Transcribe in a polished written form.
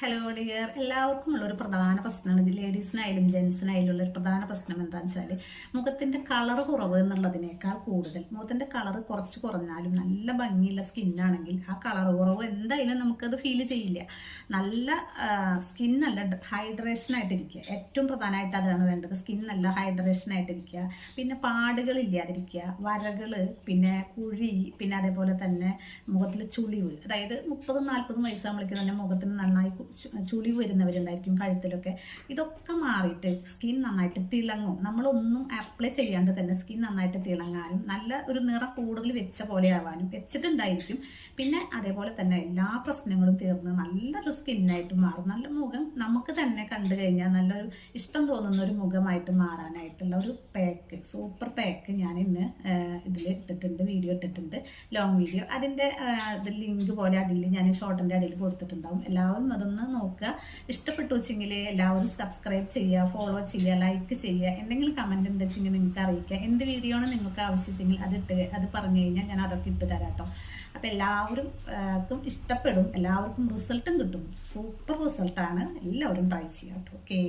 Hello dear, എല്ലാവർക്കും ഉള്ളൊരു പ്രധാന പ്രശ്നമാണ്. ലേഡീസിനായാലും ജെൻസിനായാലും ഉള്ളൊരു പ്രധാന പ്രശ്നം എന്താണെന്ന് വെച്ചാൽ മുഖത്തിൻ്റെ കളർ കുറവ് എന്നുള്ളതിനേക്കാൾ കൂടുതൽ മുഖത്തിൻ്റെ കളർ കുറച്ച് കുറഞ്ഞാലും നല്ല ഭംഗിയുള്ള സ്കിന്നാണെങ്കിൽ ആ കളർ കുറവ് എന്തായാലും നമുക്കത് ഫീൽ ചെയ്യില്ല. നല്ല സ്കിൻ നല്ല ഹൈഡ്രേഷൻ ആയിട്ടിരിക്കുക, ഏറ്റവും പ്രധാനമായിട്ട് അതാണ് വേണ്ടത്. സ്കിൻ നല്ല ഹൈഡ്രേഷൻ ആയിട്ടിരിക്കുക, പിന്നെ പാടുകൾ ഇല്ലാതിരിക്കുക, വരകൾ, പിന്നെ കുഴി, പിന്നെ അതേപോലെ തന്നെ മുഖത്തിൽ ചുളിവ്. അതായത് 30-40 വയസ്സാകുമ്പോഴേക്കും തന്നെ മുഖത്തിന് നന്നായി ചുളിവ് വരുന്നവരുണ്ടായിരിക്കും കഴുത്തിലൊക്കെ. ഇതൊക്കെ മാറിയിട്ട് സ്കിൻ നന്നായിട്ട് തിളങ്ങും. നമ്മളൊന്നും അപ്ലൈ ചെയ്യാണ്ട് തന്നെ സ്കിൻ നന്നായിട്ട് തിളങ്ങാനും നല്ല ഒരു നിറം കൂടുതൽ വെച്ച പോലെ ആവാനും വെച്ചിട്ടുണ്ടായിരിക്കും. പിന്നെ അതേപോലെ തന്നെ എല്ലാ പ്രശ്നങ്ങളും തീർന്ന് നല്ലൊരു സ്കിന്നായിട്ട് മാറും. നല്ല മുഖം നമുക്ക് തന്നെ കണ്ടു കഴിഞ്ഞാൽ നല്ലൊരു ഇഷ്ടം തോന്നുന്ന ഒരു മുഖമായിട്ട് മാറാനായിട്ടുള്ള ഒരു പാക്ക്, സൂപ്പർ പാക്ക് ഞാൻ ഇന്ന് ഇതിൽ ഇട്ടിട്ടുണ്ട്, വീഡിയോ ഇട്ടിട്ടുണ്ട്, ലോങ് വീഡിയോ. അതിൻ്റെ ലിങ്ക് പോലെ അടിയിൽ ഞാൻ ഷോർട്ടിൻ്റെ അടിയിൽ കൊടുത്തിട്ടുണ്ടാവും. എല്ലാവരും അതൊന്ന് നോക്കുക. ഇഷ്ടപ്പെട്ടു വെച്ചെങ്കിൽ എല്ലാവരും സബ്സ്ക്രൈബ് ചെയ്യുക, ഫോളോ ചെയ്യുക, ലൈക്ക് ചെയ്യുക. എന്തെങ്കിലും കമൻറ്റ് ഉണ്ടെച്ചെങ്കിൽ നിങ്ങൾക്ക് അറിയിക്കുക. എന്ത് വീഡിയോ ആണ് നിങ്ങൾക്ക് ആവശ്യമെങ്കിൽ അത് പറഞ്ഞു കഴിഞ്ഞാൽ ഞാൻ അതൊക്കെ ഇട്ട് തരാം കേട്ടോ. അപ്പം എല്ലാവർക്കും ഇഷ്ടപ്പെടും, എല്ലാവർക്കും റിസൾട്ടും കിട്ടും. സൂപ്പർ റിസൾട്ടാണ്. എല്ലാവരും ട്രൈ ചെയ്യാം കേട്ടോ. ഓക്കേ.